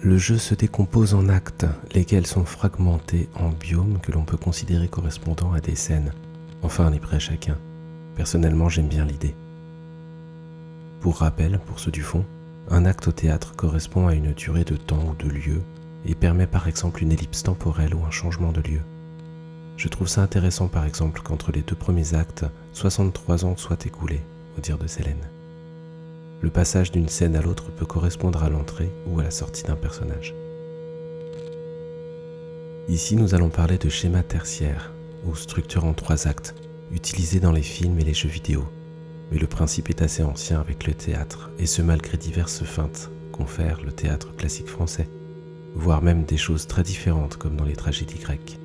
Le jeu se décompose en actes, lesquels sont fragmentés en biomes que l'on peut considérer correspondant à des scènes. Enfin, libre à chacun. Personnellement, j'aime bien l'idée. Pour rappel, pour ceux du fond, un acte au théâtre correspond à une durée de temps ou de lieu et permet par exemple une ellipse temporelle ou un changement de lieu. Je trouve ça intéressant par exemple qu'entre les deux premiers actes, 63 ans soient écoulés, au dire de Célène. Le passage d'une scène à l'autre peut correspondre à l'entrée ou à la sortie d'un personnage. Ici, nous allons parler de schéma tertiaire, ou structure en 3 actes, utilisés dans les films et les jeux vidéo. Mais le principe est assez ancien avec le théâtre, et ce malgré diverses feintes confère le théâtre classique français, voire même des choses très différentes comme dans les tragédies grecques.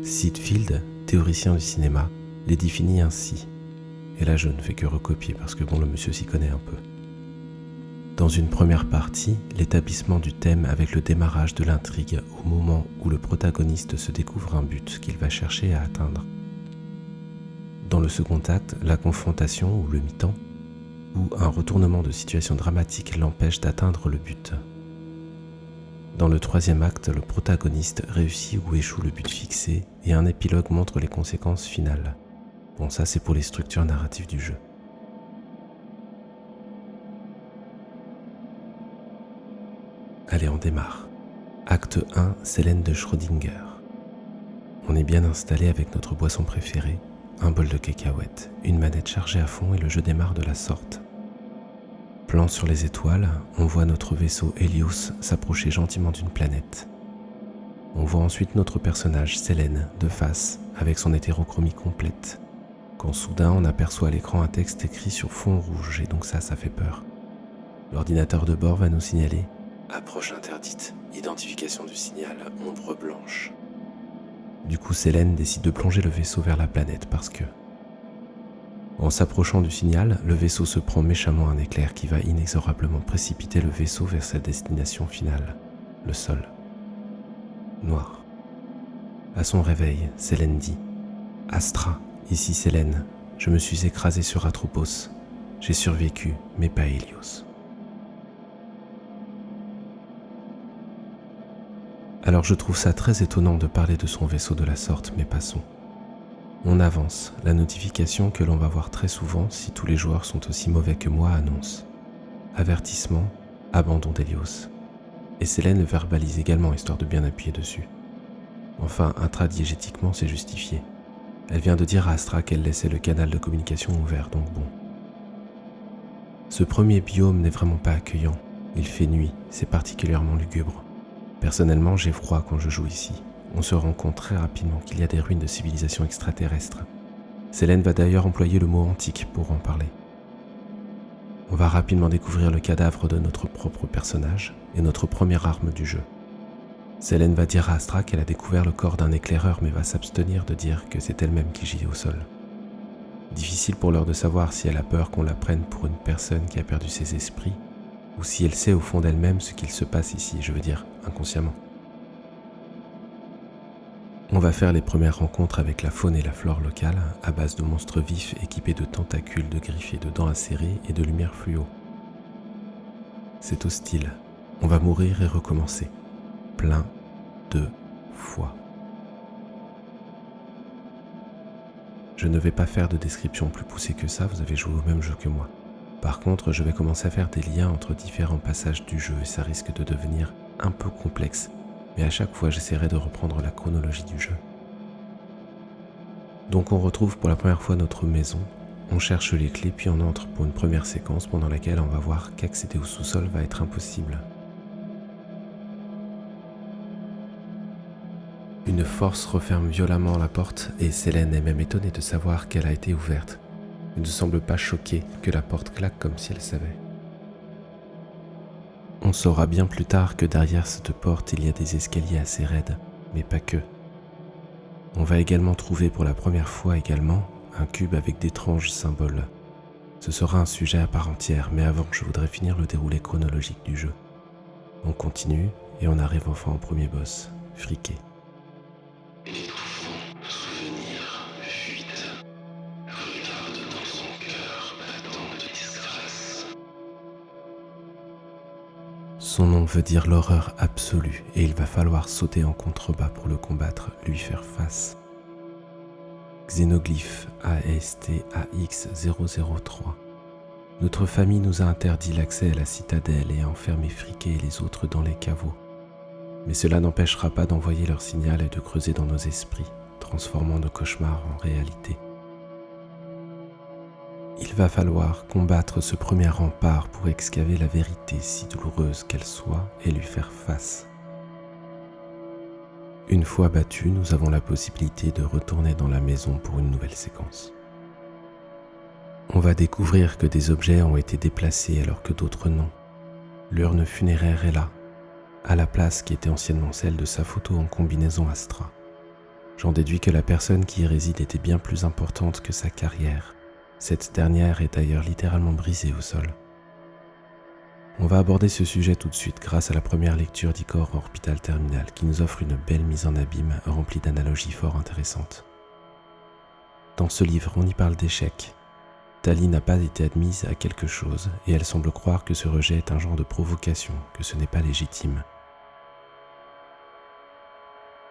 Sydfield, théoricien du cinéma, les définit ainsi. Et là je ne fais que recopier parce que le monsieur s'y connaît un peu. Dans une première partie, l'établissement du thème avec le démarrage de l'intrigue au moment où le protagoniste se découvre un but qu'il va chercher à atteindre. Dans le second acte, la confrontation ou le mi-temps, où un retournement de situation dramatique l'empêche d'atteindre le but. Dans le troisième acte, le protagoniste réussit ou échoue le but fixé et un épilogue montre les conséquences finales. Bon, ça c'est pour les structures narratives du jeu. Allez, on démarre. Acte 1, Célène de Schrödinger. On est bien installé avec notre boisson préférée, un bol de cacahuètes, une manette chargée à fond et le jeu démarre de la sorte. Plan sur les étoiles, on voit notre vaisseau Hélios s'approcher gentiment d'une planète. On voit ensuite notre personnage, Célène, de face, avec son hétérochromie complète. Quand soudain on aperçoit à l'écran un texte écrit sur fond rouge, et donc ça fait peur. L'ordinateur de bord va nous signaler « Approche interdite, identification du signal, ombre blanche ». Du coup, Célène décide de plonger le vaisseau vers la planète parce que... En s'approchant du signal, le vaisseau se prend méchamment un éclair qui va inexorablement précipiter le vaisseau vers sa destination finale, le sol. Noir. À son réveil, Célène dit « Astra, ici Célène, je me suis écrasée sur Atropos. J'ai survécu, mais pas Hélios. » Alors je trouve ça très étonnant de parler de son vaisseau de la sorte, mais passons. On avance, la notification que l'on va voir très souvent si tous les joueurs sont aussi mauvais que moi annonce. Avertissement, abandon d'Hélios. Et Célène le verbalise également histoire de bien appuyer dessus. Enfin, intradiégétiquement, c'est justifié. Elle vient de dire à Astra qu'elle laissait le canal de communication ouvert, donc bon. Ce premier biome n'est vraiment pas accueillant. Il fait nuit, c'est particulièrement lugubre. Personnellement, j'ai froid quand je joue ici. On se rend compte très rapidement qu'il y a des ruines de civilisation extraterrestre. Célène va d'ailleurs employer le mot antique pour en parler. On va rapidement découvrir le cadavre de notre propre personnage et notre première arme du jeu. Célène va dire à Astra qu'elle a découvert le corps d'un éclaireur mais va s'abstenir de dire que c'est elle-même qui gît au sol. Difficile pour l'heure de savoir si elle a peur qu'on la prenne pour une personne qui a perdu ses esprits ou si elle sait au fond d'elle-même ce qu'il se passe ici, je veux dire inconsciemment. On va faire les premières rencontres avec la faune et la flore locale à base de monstres vifs équipés de tentacules, de griffes et de dents acérées et de lumière fluo. C'est hostile. On va mourir et recommencer. Plein de fois. Je ne vais pas faire de description plus poussée que ça, vous avez joué au même jeu que moi. Par contre, je vais commencer à faire des liens entre différents passages du jeu et ça risque de devenir un peu complexe. Mais à chaque fois, j'essaierai de reprendre la chronologie du jeu. Donc on retrouve pour la première fois notre maison, on cherche les clés puis on entre pour une première séquence pendant laquelle on va voir qu'accéder au sous-sol va être impossible. Une force referme violemment la porte et Célène est même étonnée de savoir qu'elle a été ouverte. Elle ne semble pas choquée que la porte claque comme si elle savait. On saura bien plus tard que derrière cette porte, il y a des escaliers assez raides, mais pas que. On va également trouver pour la première fois un cube avec d'étranges symboles. Ce sera un sujet à part entière, mais avant, je voudrais finir le déroulé chronologique du jeu. On continue et on arrive enfin au premier boss, Friquet. Son nom veut dire l'horreur absolue et il va falloir sauter en contrebas pour le combattre, lui faire face. Xénoglyphe ASTAX003. Notre famille nous a interdit l'accès à la citadelle et a enfermé Friquet et les autres dans les caveaux. Mais cela n'empêchera pas d'envoyer leur signal et de creuser dans nos esprits, transformant nos cauchemars en réalité. Il va falloir combattre ce premier rempart pour excaver la vérité, si douloureuse qu'elle soit, et lui faire face. Une fois battus, nous avons la possibilité de retourner dans la maison pour une nouvelle séquence. On va découvrir que des objets ont été déplacés alors que d'autres non. L'urne funéraire est là, à la place qui était anciennement celle de sa photo en combinaison Astra. J'en déduis que la personne qui y réside était bien plus importante que sa carrière. Cette dernière est d'ailleurs littéralement brisée au sol. On va aborder ce sujet tout de suite grâce à la première lecture d'Icor Orbital Terminal qui nous offre une belle mise en abîme remplie d'analogies fort intéressantes. Dans ce livre, on y parle d'échec. Tali n'a pas été admise à quelque chose et elle semble croire que ce rejet est un genre de provocation, que ce n'est pas légitime.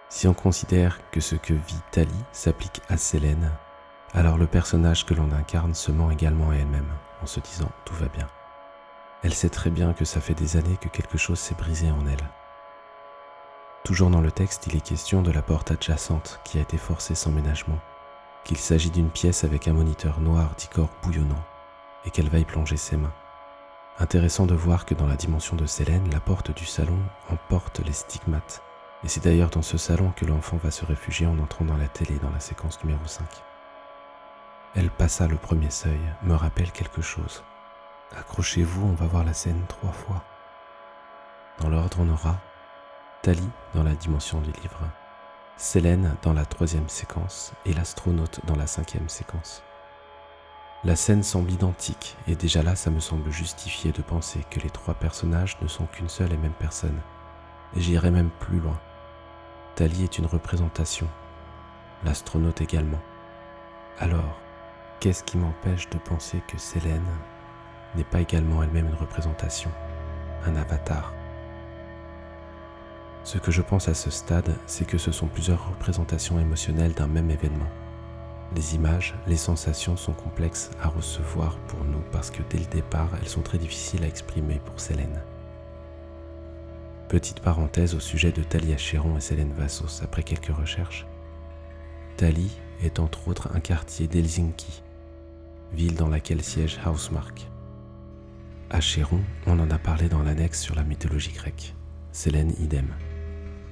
Si on considère que ce que vit Tali s'applique à Selene, alors le personnage que l'on incarne se ment également à elle-même, en se disant « tout va bien ». Elle sait très bien que ça fait des années que quelque chose s'est brisé en elle. Toujours dans le texte, il est question de la porte adjacente qui a été forcée sans ménagement, qu'il s'agit d'une pièce avec un moniteur noir d'Icor bouillonnant, et qu'elle va y plonger ses mains. Intéressant de voir que dans la dimension de Selene, la porte du salon emporte les stigmates, et c'est d'ailleurs dans ce salon que l'enfant va se réfugier en entrant dans la télé dans la séquence numéro 5. Elle passa le premier seuil, me rappelle quelque chose. Accrochez-vous, on va voir la scène 3 fois. Dans l'ordre, on aura Tali dans la dimension du livre, Selene dans la 3e séquence et l'astronaute dans la 5e séquence. La scène semble identique et déjà là, ça me semble justifié de penser que les 3 personnages ne sont qu'une seule et même personne. Et j'irai même plus loin. Tali est une représentation, l'astronaute également. Alors, qu'est-ce qui m'empêche de penser que Selene n'est pas également elle-même une représentation, un avatar? Ce que je pense à ce stade, c'est que ce sont plusieurs représentations émotionnelles d'un même événement. Les images, les sensations sont complexes à recevoir pour nous parce que dès le départ, elles sont très difficiles à exprimer pour Selene. Petite parenthèse au sujet de Tali Acheron et Selene Vassos après quelques recherches. Tali est entre autres un quartier d'Helsinki, ville dans laquelle siège Housemarque. Acheron, on en a parlé dans l'annexe sur la mythologie grecque. Selene idem.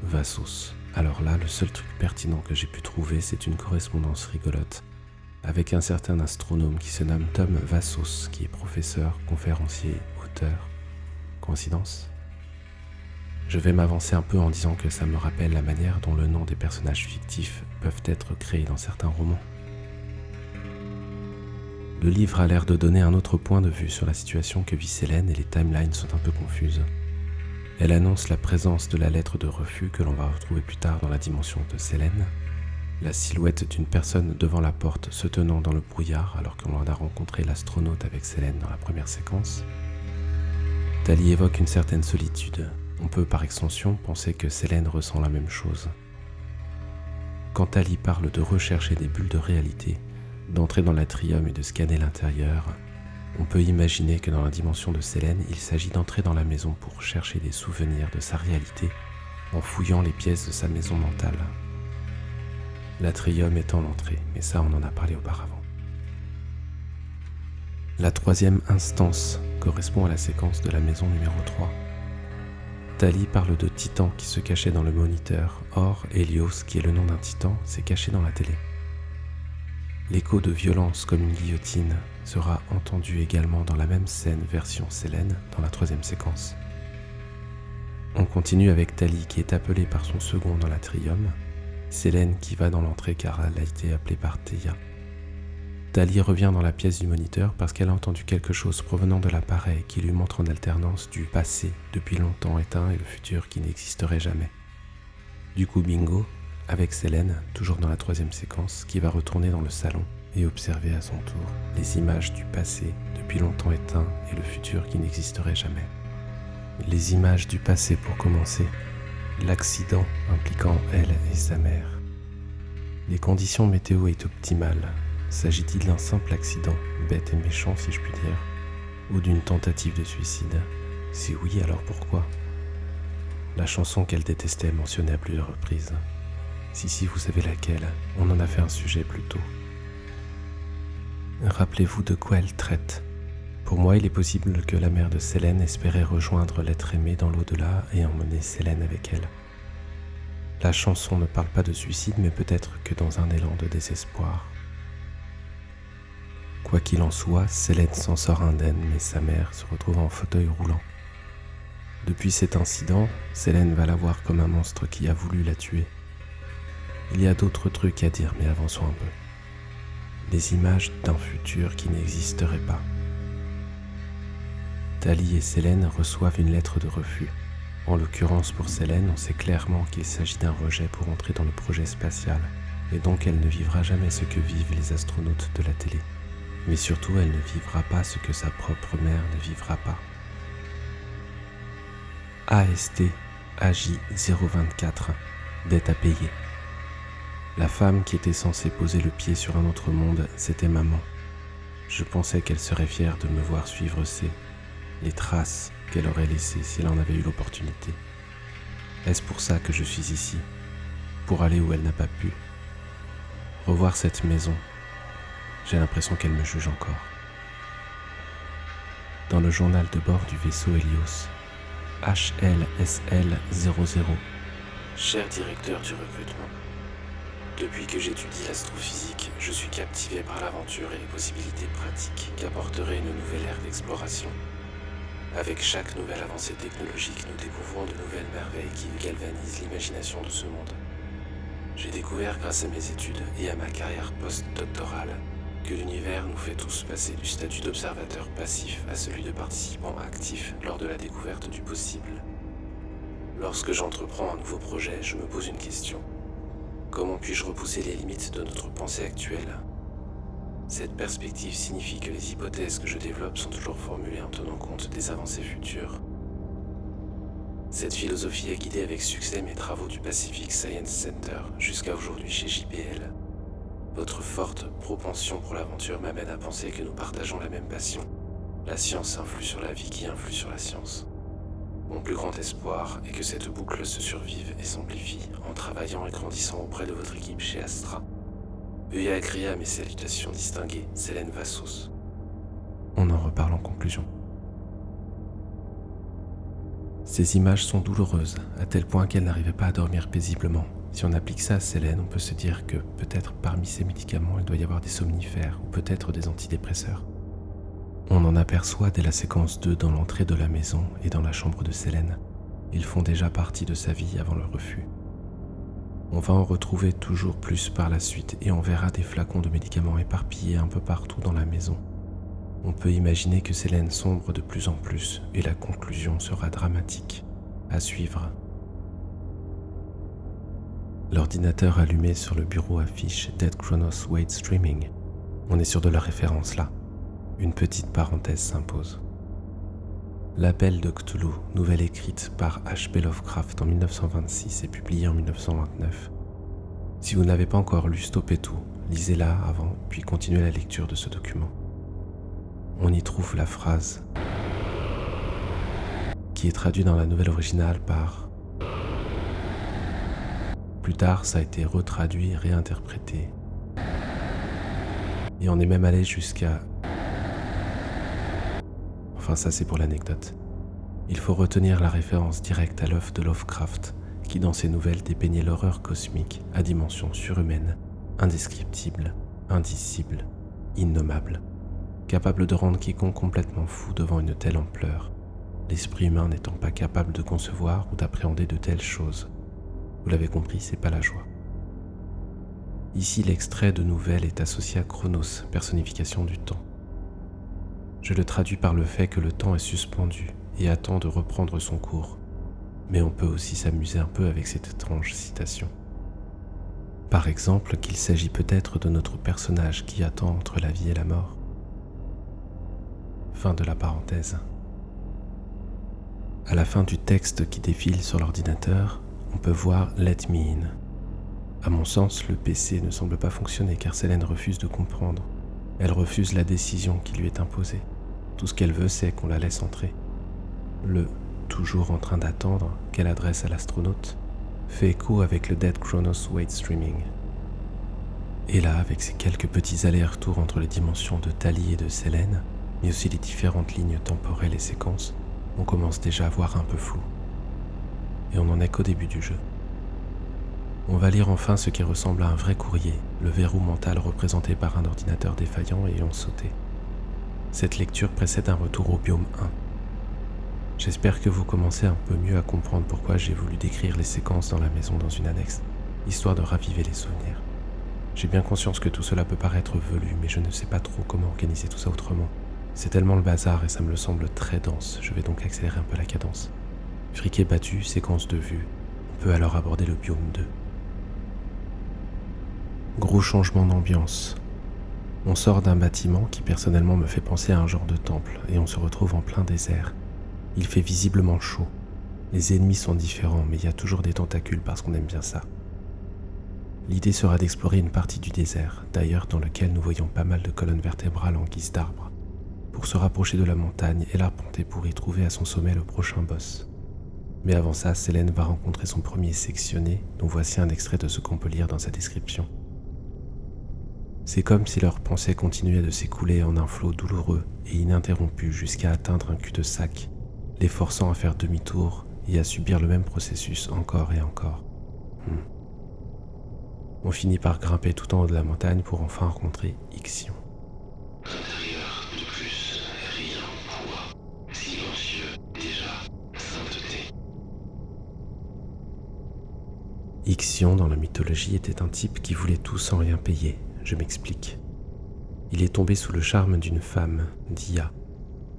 Vassos. Alors là, le seul truc pertinent que j'ai pu trouver, c'est une correspondance rigolote avec un certain astronome qui se nomme Tom Vassos, qui est professeur, conférencier, auteur. Coïncidence ? Je vais m'avancer un peu en disant que ça me rappelle la manière dont le nom des personnages fictifs peuvent être créés dans certains romans. Le livre a l'air de donner un autre point de vue sur la situation que vit Selene et les timelines sont un peu confuses. Elle annonce la présence de la lettre de refus que l'on va retrouver plus tard dans la dimension de Selene, la silhouette d'une personne devant la porte se tenant dans le brouillard alors qu'on a rencontré l'astronaute avec Selene dans la première séquence. Tali évoque une certaine solitude. On peut par extension penser que Selene ressent la même chose. Quand Tali parle de rechercher des bulles de réalité, d'entrer dans l'atrium et de scanner l'intérieur, on peut imaginer que dans la dimension de Selene, il s'agit d'entrer dans la maison pour chercher des souvenirs de sa réalité en fouillant les pièces de sa maison mentale. L'atrium étant l'entrée, mais ça on en a parlé auparavant. La 3e instance correspond à la séquence de la maison numéro 3. Tali parle de Titan qui se cachait dans le moniteur. Or, Hélios, qui est le nom d'un Titan, s'est caché dans la télé. L'écho de violence comme une guillotine sera entendu également dans la même scène version Selene dans la 3e séquence. On continue avec Tali qui est appelée par son second dans l'atrium, Selene qui va dans l'entrée car elle a été appelée par Theia. Tali revient dans la pièce du moniteur parce qu'elle a entendu quelque chose provenant de l'appareil qui lui montre en alternance du passé depuis longtemps éteint et le futur qui n'existerait jamais. Du coup bingo, avec Selene, toujours dans la 3e séquence, qui va retourner dans le salon et observer à son tour les images du passé depuis longtemps éteint et le futur qui n'existerait jamais. Les images du passé pour commencer, l'accident impliquant elle et sa mère. Les conditions météo est optimales. S'agit-il d'un simple accident, bête et méchant si je puis dire, ou d'une tentative de suicide? Si oui, alors pourquoi? La chanson qu'elle détestait mentionnait à plusieurs reprises. Si, vous savez laquelle, on en a fait un sujet plus tôt. Rappelez-vous de quoi elle traite. Pour moi, il est possible que la mère de Selene espérait rejoindre l'être aimé dans l'au-delà et emmener Selene avec elle. La chanson ne parle pas de suicide, mais peut-être que dans un élan de désespoir. Quoi qu'il en soit, Selene s'en sort indemne, mais sa mère se retrouve en fauteuil roulant. Depuis cet incident, Selene va la voir comme un monstre qui a voulu la tuer. Il y a d'autres trucs à dire, mais avançons un peu. Des images d'un futur qui n'existerait pas. Tali et Selene reçoivent une lettre de refus. En l'occurrence pour Selene, on sait clairement qu'il s'agit d'un rejet pour entrer dans le projet spatial, et donc elle ne vivra jamais ce que vivent les astronautes de la télé. Mais surtout, elle ne vivra pas ce que sa propre mère ne vivra pas. AST AJ024, dette à payer. La femme qui était censée poser le pied sur un autre monde, c'était maman. Je pensais qu'elle serait fière de me voir suivre les traces qu'elle aurait laissées si elle en avait eu l'opportunité. Est-ce pour ça que je suis ici? Pour aller où elle n'a pas pu? Revoir cette maison, j'ai l'impression qu'elle me juge encore. Dans le journal de bord du vaisseau Helios, HLSL00. Cher directeur du recrutement, depuis que j'étudie l'astrophysique, je suis captivé par l'aventure et les possibilités pratiques qu'apporterait une nouvelle ère d'exploration. Avec chaque nouvelle avancée technologique, nous découvrons de nouvelles merveilles qui galvanisent l'imagination de ce monde. J'ai découvert grâce à mes études et à ma carrière post-doctorale que l'univers nous fait tous passer du statut d'observateur passif à celui de participant actif lors de la découverte du possible. Lorsque j'entreprends un nouveau projet, je me pose une question. Comment puis-je repousser les limites de notre pensée actuelle? Cette perspective signifie que les hypothèses que je développe sont toujours formulées en tenant compte des avancées futures. Cette philosophie a guidé avec succès mes travaux du Pacific Science Center jusqu'à aujourd'hui chez JPL. Votre forte propension pour l'aventure m'amène à penser que nous partageons la même passion. La science influe sur la vie qui influe sur la science. Mon plus grand espoir est que cette boucle se survive et s'amplifie en travaillant et grandissant auprès de votre équipe chez Astra. Veuillez agréer à mes salutations distinguées, Selene Vassos. On en reparle en conclusion. Ces images sont douloureuses, à tel point qu'elle n'arrivait pas à dormir paisiblement. Si on applique ça à Selene, on peut se dire que peut-être parmi ces médicaments, il doit y avoir des somnifères ou peut-être des antidépresseurs. On en aperçoit dès la séquence 2 dans l'entrée de la maison et dans la chambre de Selene. Ils font déjà partie de sa vie avant le refus. On va en retrouver toujours plus par la suite et on verra des flacons de médicaments éparpillés un peu partout dans la maison. On peut imaginer que Selene sombre de plus en plus et la conclusion sera dramatique. À suivre. L'ordinateur allumé sur le bureau affiche Dead Chronos Wait Streaming. On est sûr de la référence là. Une petite parenthèse s'impose. L'appel de Cthulhu, nouvelle écrite par H.P. Lovecraft en 1926 et publiée en 1929. Si vous n'avez pas encore lu, stoppez tout, lisez-la avant, puis continuez la lecture de ce document. On y trouve la phrase qui est traduite dans la nouvelle originale par. Plus tard, ça a été retraduit et réinterprété. Et on est même allé jusqu'à. Enfin, ça c'est pour l'anecdote. Il faut retenir la référence directe à l'œuvre de Lovecraft, qui dans ses nouvelles dépeignait l'horreur cosmique à dimension surhumaine, indescriptible, indicible, innommable, capable de rendre quiconque complètement fou devant une telle ampleur, l'esprit humain n'étant pas capable de concevoir ou d'appréhender de telles choses. Vous l'avez compris, c'est pas la joie. Ici, l'extrait de nouvelle est associé à Chronos, personnification du temps. Je le traduis par le fait que le temps est suspendu et attend de reprendre son cours, mais on peut aussi s'amuser un peu avec cette étrange citation. Par exemple, qu'il s'agit peut-être de notre personnage qui attend entre la vie et la mort. Fin de la parenthèse. À la fin du texte qui défile sur l'ordinateur, on peut voir « Let me in ». À mon sens, le PC ne semble pas fonctionner car Célène refuse de comprendre. Elle refuse la décision qui lui est imposée. Tout ce qu'elle veut, c'est qu'on la laisse entrer. Le « toujours en train d'attendre » qu'elle adresse à l'astronaute fait écho avec le Dead Chronos Wait Streaming. Et là, avec ces quelques petits allers-retours entre les dimensions de Tali et de Célène, mais aussi les différentes lignes temporelles et séquences, on commence déjà à voir un peu flou. Et on n'en est qu'au début du jeu. On va lire enfin ce qui ressemble à un vrai courrier, le verrou mental représenté par un ordinateur défaillant ayant sauté. Cette lecture précède un retour au biome 1. J'espère que vous commencez un peu mieux à comprendre pourquoi j'ai voulu décrire les séquences dans la maison dans une annexe, histoire de raviver les souvenirs. J'ai bien conscience que tout cela peut paraître velu, mais je ne sais pas trop comment organiser tout ça autrement. C'est tellement le bazar et ça me le semble très dense, je vais donc accélérer un peu la cadence. Friquet battu, séquence de vue, on peut alors aborder le biome 2. Gros changement d'ambiance. On sort d'un bâtiment qui personnellement me fait penser à un genre de temple et on se retrouve en plein désert. Il fait visiblement chaud. Les ennemis sont différents, mais il y a toujours des tentacules parce qu'on aime bien ça. L'idée sera d'explorer une partie du désert, d'ailleurs dans lequel nous voyons pas mal de colonnes vertébrales en guise d'arbres, pour se rapprocher de la montagne et l'arpenter pour y trouver à son sommet le prochain boss. Mais avant ça, Célène va rencontrer son premier sectionné, dont voici un extrait de ce qu'on peut lire dans sa description. C'est comme si leurs pensées continuaient de s'écouler en un flot douloureux et ininterrompu jusqu'à atteindre un cul-de-sac, les forçant à faire demi-tour et à subir le même processus encore et encore. On finit par grimper tout en haut de la montagne pour enfin rencontrer Ixion. Intérieur de plus, rien poids, silencieux, déjà, sainteté. Ixion, dans la mythologie, était un type qui voulait tout sans rien payer. Je m'explique. Il est tombé sous le charme d'une femme, Dia,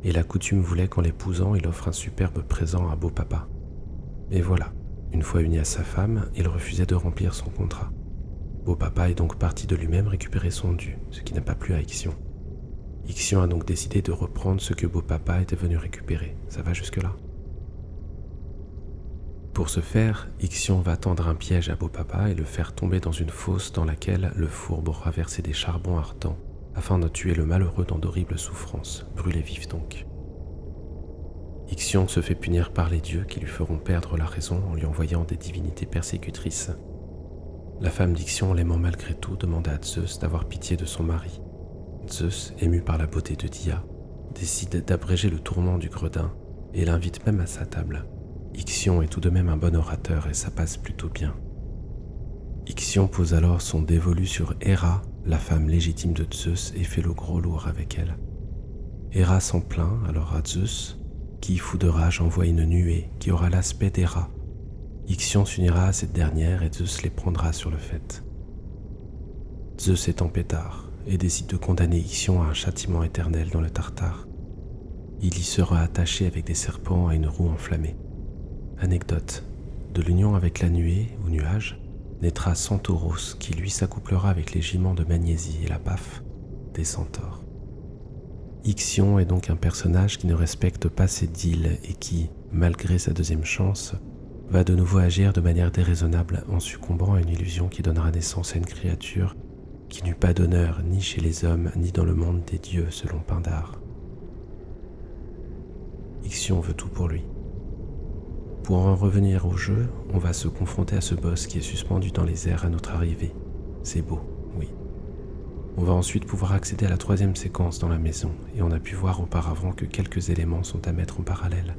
et la coutume voulait qu'en l'épousant, il offre un superbe présent à beau papa. Et voilà, une fois uni à sa femme, il refusait de remplir son contrat. Beau papa est donc parti de lui-même récupérer son dû, ce qui n'a pas plu à Ixion. Ixion a donc décidé de reprendre ce que beau papa était venu récupérer. Ça va jusque-là? Pour ce faire, Ixion va tendre un piège à beau papa et le faire tomber dans une fosse dans laquelle le fourbe aura versé des charbons ardents afin de tuer le malheureux dans d'horribles souffrances, brûlé vif donc. Ixion se fait punir par les dieux qui lui feront perdre la raison en lui envoyant des divinités persécutrices. La femme d'Ixion, l'aimant malgré tout, demande à Zeus d'avoir pitié de son mari. Zeus, ému par la beauté de Dia, décide d'abréger le tourment du gredin et l'invite même à sa table. Ixion est tout de même un bon orateur et ça passe plutôt bien. Ixion pose alors son dévolu sur Héra, la femme légitime de Zeus, et fait le gros lourd avec elle. Héra s'en plaint alors à Zeus, qui, fou de rage, envoie une nuée qui aura l'aspect d'Héra. Ixion s'unira à cette dernière et Zeus les prendra sur le fait. Zeus est en pétard et décide de condamner Ixion à un châtiment éternel dans le Tartare. Il y sera attaché avec des serpents à une roue enflammée. Anecdote, de l'union avec la nuée ou nuage, naîtra Centaurus qui lui s'accouplera avec les giments de Magnésie et la Paf des centaures. Ixion est donc un personnage qui ne respecte pas ses deals et qui, malgré sa deuxième chance, va de nouveau agir de manière déraisonnable en succombant à une illusion qui donnera naissance à une créature qui n'eut pas d'honneur ni chez les hommes ni dans le monde des dieux selon Pindare. Ixion veut tout pour lui. Pour en revenir au jeu, on va se confronter à ce boss qui est suspendu dans les airs à notre arrivée. C'est beau, oui. On va ensuite pouvoir accéder à la troisième séquence dans la maison, et on a pu voir auparavant que quelques éléments sont à mettre en parallèle.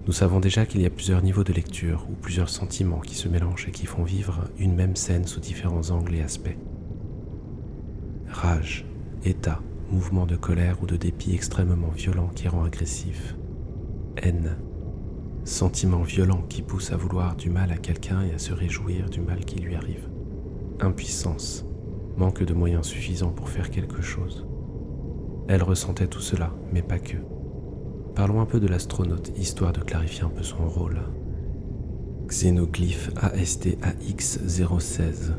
Nous savons déjà qu'il y a plusieurs niveaux de lecture, ou plusieurs sentiments qui se mélangent et qui font vivre une même scène sous différents angles et aspects. Rage, état, mouvement de colère ou de dépit extrêmement violent qui rend agressif. Haine, sentiment violent qui pousse à vouloir du mal à quelqu'un et à se réjouir du mal qui lui arrive. Impuissance, manque de moyens suffisants pour faire quelque chose. Elle ressentait tout cela, mais pas que. Parlons un peu de l'astronaute, histoire de clarifier un peu son rôle. Xénoglyphe ASTAX016.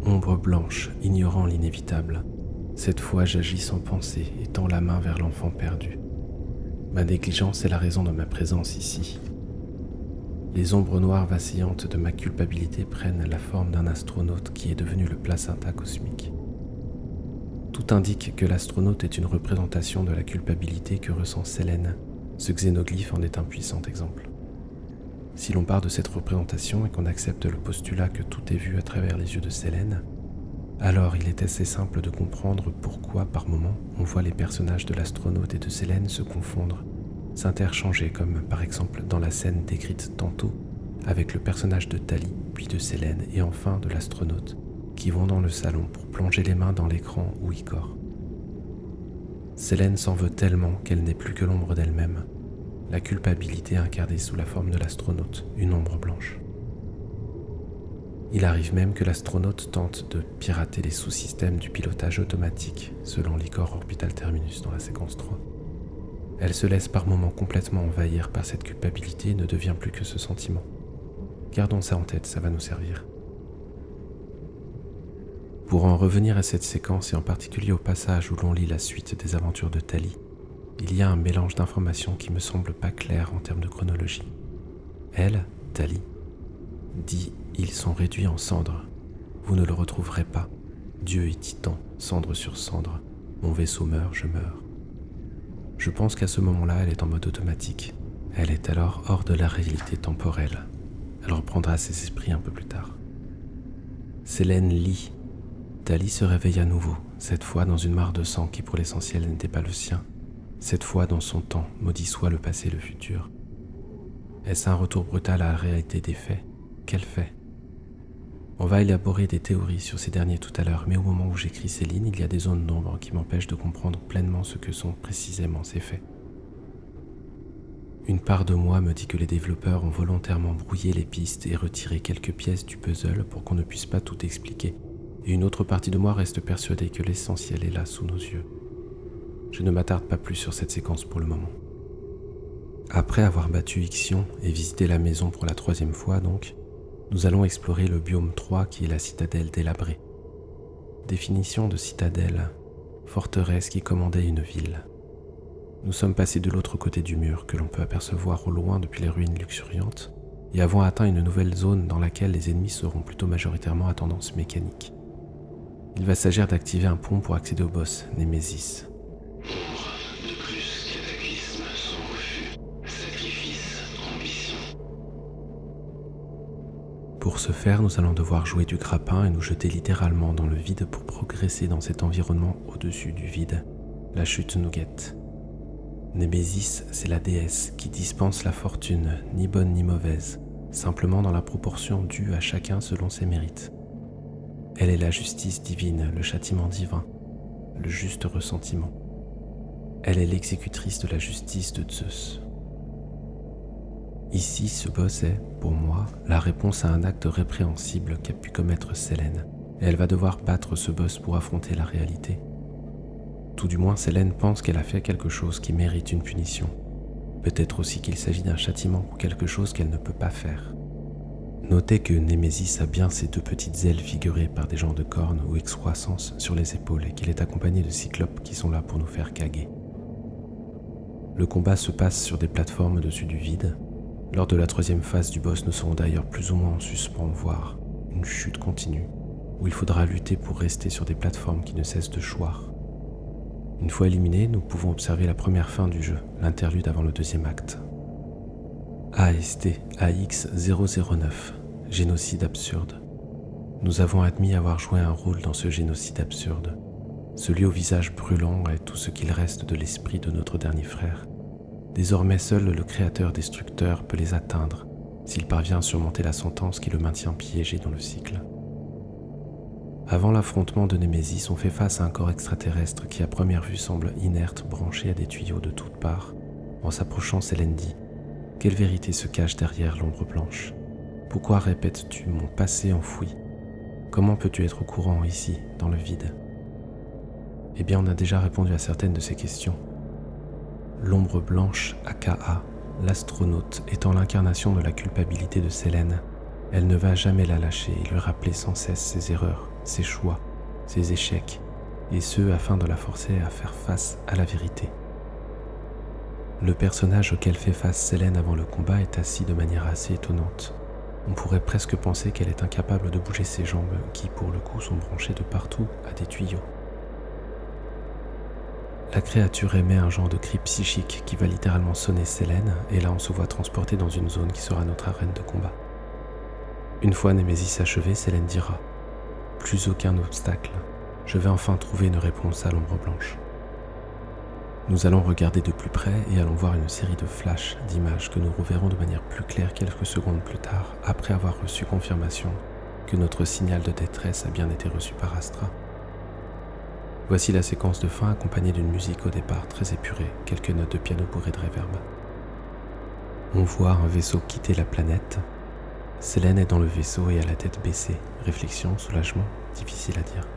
Ombre blanche, ignorant l'inévitable. Cette fois, j'agis sans penser et tends la main vers l'enfant perdu. Ma négligence est la raison de ma présence ici. Les ombres noires vacillantes de ma culpabilité prennent la forme d'un astronaute qui est devenu le placenta cosmique. Tout indique que l'astronaute est une représentation de la culpabilité que ressent Sélène. Ce xénoglyphe en est un puissant exemple. Si l'on part de cette représentation et qu'on accepte le postulat que tout est vu à travers les yeux de Sélène, alors il est assez simple de comprendre pourquoi, par moments, on voit les personnages de l'astronaute et de Sélène se confondre, s'interchanger, comme par exemple dans la scène décrite tantôt avec le personnage de Thalie, puis de Sélène et enfin de l'astronaute, qui vont dans le salon pour plonger les mains dans l'écran ou Igor. Sélène s'en veut tellement qu'elle n'est plus que l'ombre d'elle-même, la culpabilité incarnée sous la forme de l'astronaute, une ombre blanche. Il arrive même que l'astronaute tente de pirater les sous-systèmes du pilotage automatique, selon l'Igor Orbital Terminus dans la séquence 3. Elle se laisse par moments complètement envahir par cette culpabilité et ne devient plus que ce sentiment. Gardons ça en tête, ça va nous servir. Pour en revenir à cette séquence et en particulier au passage où l'on lit la suite des aventures de Thalie, il y a un mélange d'informations qui me semble pas clair en termes de chronologie. Elle, Thalie, dit « Ils sont réduits en cendres. Vous ne le retrouverez pas. Dieu est titan, cendre sur cendre. Mon vaisseau meurt, je meurs. » Je pense qu'à ce moment-là, elle est en mode automatique. Elle est alors hors de la réalité temporelle. Elle reprendra ses esprits un peu plus tard. Sélène lit. Thalie se réveille à nouveau, cette fois dans une mare de sang qui pour l'essentiel n'était pas le sien. Cette fois dans son temps, maudit soit le passé et le futur. Est-ce un retour brutal à la réalité des faits? Quels faits? On va élaborer des théories sur ces derniers tout à l'heure, mais au moment où j'écris ces lignes, il y a des zones d'ombre qui m'empêchent de comprendre pleinement ce que sont précisément ces faits. Une part de moi me dit que les développeurs ont volontairement brouillé les pistes et retiré quelques pièces du puzzle pour qu'on ne puisse pas tout expliquer, et une autre partie de moi reste persuadée que l'essentiel est là sous nos yeux. Je ne m'attarde pas plus sur cette séquence pour le moment. Après avoir battu Ixion et visité la maison pour la 3e fois donc, nous allons explorer le biome 3 qui est la citadelle délabrée. Définition de citadelle, forteresse qui commandait une ville. Nous sommes passés de l'autre côté du mur que l'on peut apercevoir au loin depuis les ruines luxuriantes et avons atteint une nouvelle zone dans laquelle les ennemis seront plutôt majoritairement à tendance mécanique. Il va s'agir d'activer un pont pour accéder au boss, Némésis. Ombre, de plus, cataclysme, son refus, sacrifice, ambition. Pour ce faire, nous allons devoir jouer du grappin et nous jeter littéralement dans le vide pour progresser dans cet environnement au-dessus du vide, la chute nous guette. Némésis, c'est la déesse qui dispense la fortune, ni bonne ni mauvaise, simplement dans la proportion due à chacun selon ses mérites. Elle est la justice divine, le châtiment divin, le juste ressentiment. Elle est l'exécutrice de la justice de Zeus. Ici, ce boss est, pour moi, la réponse à un acte répréhensible qu'a pu commettre Sélène, et elle va devoir battre ce boss pour affronter la réalité. Tout du moins, Sélène pense qu'elle a fait quelque chose qui mérite une punition. Peut-être aussi qu'il s'agit d'un châtiment pour quelque chose qu'elle ne peut pas faire. Notez que Némésis a bien ses 2 petites ailes figurées par des gens de cornes ou excroissance sur les épaules et qu'il est accompagné de cyclopes qui sont là pour nous faire caguer. Le combat se passe sur des plateformes au-dessus du vide. Lors de la 3e phase du boss, nous serons d'ailleurs plus ou moins en suspens, voire une chute continue, où il faudra lutter pour rester sur des plateformes qui ne cessent de choir. Une fois éliminés, nous pouvons observer la première fin du jeu, l'interlude avant le 2e acte. AST AX009, génocide absurde. Nous avons admis avoir joué un rôle dans ce génocide absurde. Celui au visage brûlant est tout ce qu'il reste de l'esprit de notre dernier frère. Désormais seul le créateur destructeur peut les atteindre, s'il parvient à surmonter la sentence qui le maintient piégé dans le cycle. Avant l'affrontement de Némésis, on fait face à un corps extraterrestre qui à première vue semble inerte, branché à des tuyaux de toutes parts. En s'approchant, Sélène dit « Quelle vérité se cache derrière l'ombre blanche? Pourquoi répètes-tu mon passé enfoui? Comment peux-tu être au courant ici, dans le vide ?» Eh bien, on a déjà répondu à certaines de ces questions. L'ombre blanche, aka l'astronaute, étant l'incarnation de la culpabilité de Sélène, elle ne va jamais la lâcher et lui rappeler sans cesse ses erreurs, ses choix, ses échecs, et ce afin de la forcer à faire face à la vérité. Le personnage auquel fait face Selene avant le combat est assis de manière assez étonnante. On pourrait presque penser qu'elle est incapable de bouger ses jambes, qui pour le coup sont branchées de partout à des tuyaux. La créature émet un genre de cri psychique qui va littéralement sonner Selene, et là on se voit transporté dans une zone qui sera notre arène de combat. Une fois Némésis achevé, Selene dira « Plus aucun obstacle, je vais enfin trouver une réponse à l'ombre blanche ». Nous allons regarder de plus près et allons voir une série de flashs d'images que nous reverrons de manière plus claire quelques secondes plus tard, après avoir reçu confirmation que notre signal de détresse a bien été reçu par Astra. Voici la séquence de fin accompagnée d'une musique au départ très épurée, quelques notes de piano bourrées de reverb. On voit un vaisseau quitter la planète. Selene est dans le vaisseau et a la tête baissée. Réflexion, soulagement, difficile à dire.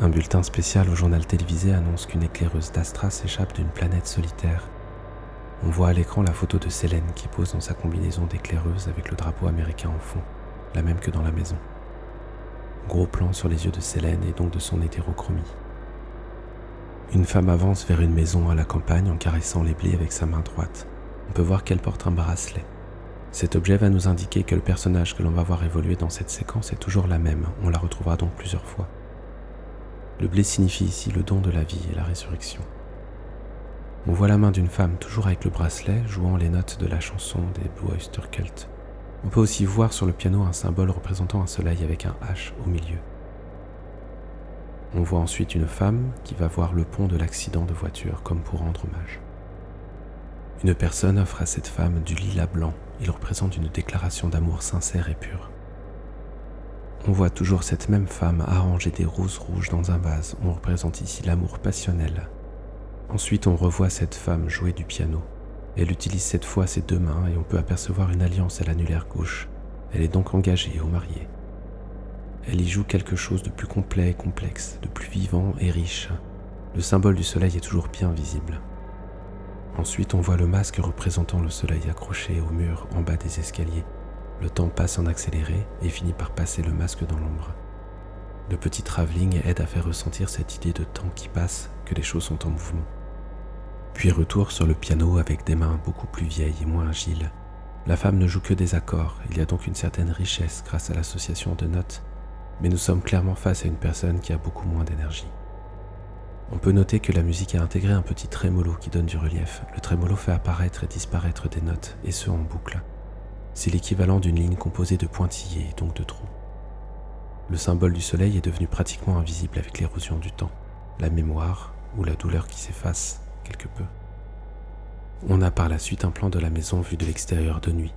Un bulletin spécial au journal télévisé annonce qu'une éclaireuse d'Astra s'échappe d'une planète solitaire. On voit à l'écran la photo de Selene qui pose dans sa combinaison d'éclaireuse avec le drapeau américain en fond, la même que dans la maison. Gros plan sur les yeux de Selene et donc de son hétérochromie. Une femme avance vers une maison à la campagne en caressant les blés avec sa main droite. On peut voir qu'elle porte un bracelet. Cet objet va nous indiquer que le personnage que l'on va voir évoluer dans cette séquence est toujours la même, on la retrouvera donc plusieurs fois. Le blé signifie ici le don de la vie et la résurrection. On voit la main d'une femme toujours avec le bracelet jouant les notes de la chanson des Blue Oyster Cult. On peut aussi voir sur le piano un symbole représentant un soleil avec un H au milieu. On voit ensuite une femme qui va voir le pont de l'accident de voiture comme pour rendre hommage. Une personne offre à cette femme du lilas blanc. Il représente une déclaration d'amour sincère et pure. On voit toujours cette même femme arranger des roses rouges dans un vase. On représente ici l'amour passionnel. Ensuite, on revoit cette femme jouer du piano. Elle utilise cette fois ses deux mains et on peut apercevoir une alliance à l'annulaire gauche. Elle est donc engagée ou mariée. Elle y joue quelque chose de plus complet et complexe, de plus vivant et riche. Le symbole du soleil est toujours bien visible. Ensuite, on voit le masque représentant le soleil accroché au mur en bas des escaliers. Le temps passe en accéléré et finit par passer le masque dans l'ombre. Le petit travelling aide à faire ressentir cette idée de temps qui passe, que les choses sont en mouvement. Puis retour sur le piano avec des mains beaucoup plus vieilles et moins agiles. La femme ne joue que des accords, il y a donc une certaine richesse grâce à l'association de notes, mais nous sommes clairement face à une personne qui a beaucoup moins d'énergie. On peut noter que la musique a intégré un petit trémolo qui donne du relief. Le trémolo fait apparaître et disparaître des notes, et ce en boucle. C'est l'équivalent d'une ligne composée de pointillés, donc de trous. Le symbole du soleil est devenu pratiquement invisible avec l'érosion du temps, la mémoire ou la douleur qui s'efface quelque peu. On a par la suite un plan de la maison vu de l'extérieur de nuit.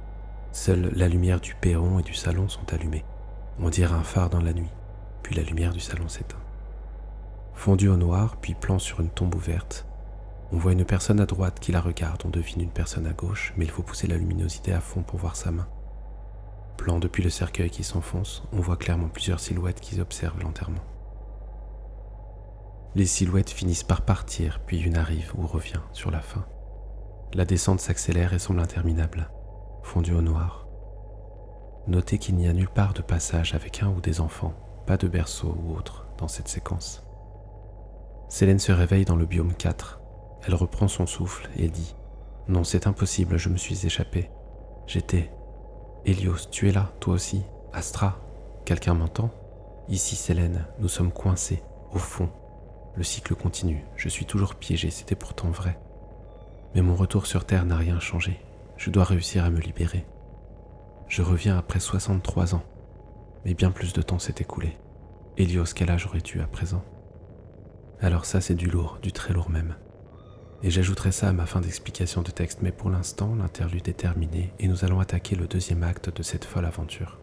Seule la lumière du perron et du salon sont allumées. On dirait un phare dans la nuit, puis la lumière du salon s'éteint. Fondu au noir, puis plan sur une tombe ouverte. On voit une personne à droite qui la regarde, on devine une personne à gauche, mais il faut pousser la luminosité à fond pour voir sa main. Plan depuis le cercueil qui s'enfonce, on voit clairement plusieurs silhouettes qui observent l'enterrement. Les silhouettes finissent par partir, puis une arrive ou revient sur la fin. La descente s'accélère et semble interminable, fondue au noir. Notez qu'il n'y a nulle part de passage avec un ou des enfants, pas de berceau ou autre dans cette séquence. Selene se réveille dans le biome 4. Elle reprend son souffle et dit « Non, c'est impossible, je me suis échappé. J'étais... Hélios, tu es là, toi aussi. Astra, quelqu'un m'entend? Ici, Selene, nous sommes coincés, au fond. Le cycle continue, je suis toujours piégé, c'était pourtant vrai. Mais mon retour sur Terre n'a rien changé. Je dois réussir à me libérer. Je reviens après 63 ans. Mais bien plus de temps s'est écoulé. Hélios, quel âge aurais-tu à présent? Alors ça, c'est du lourd, du très lourd même. Et j'ajouterai ça à ma fin d'explication de texte, mais pour l'instant, l'interlude est terminée et nous allons attaquer le deuxième acte de cette folle aventure.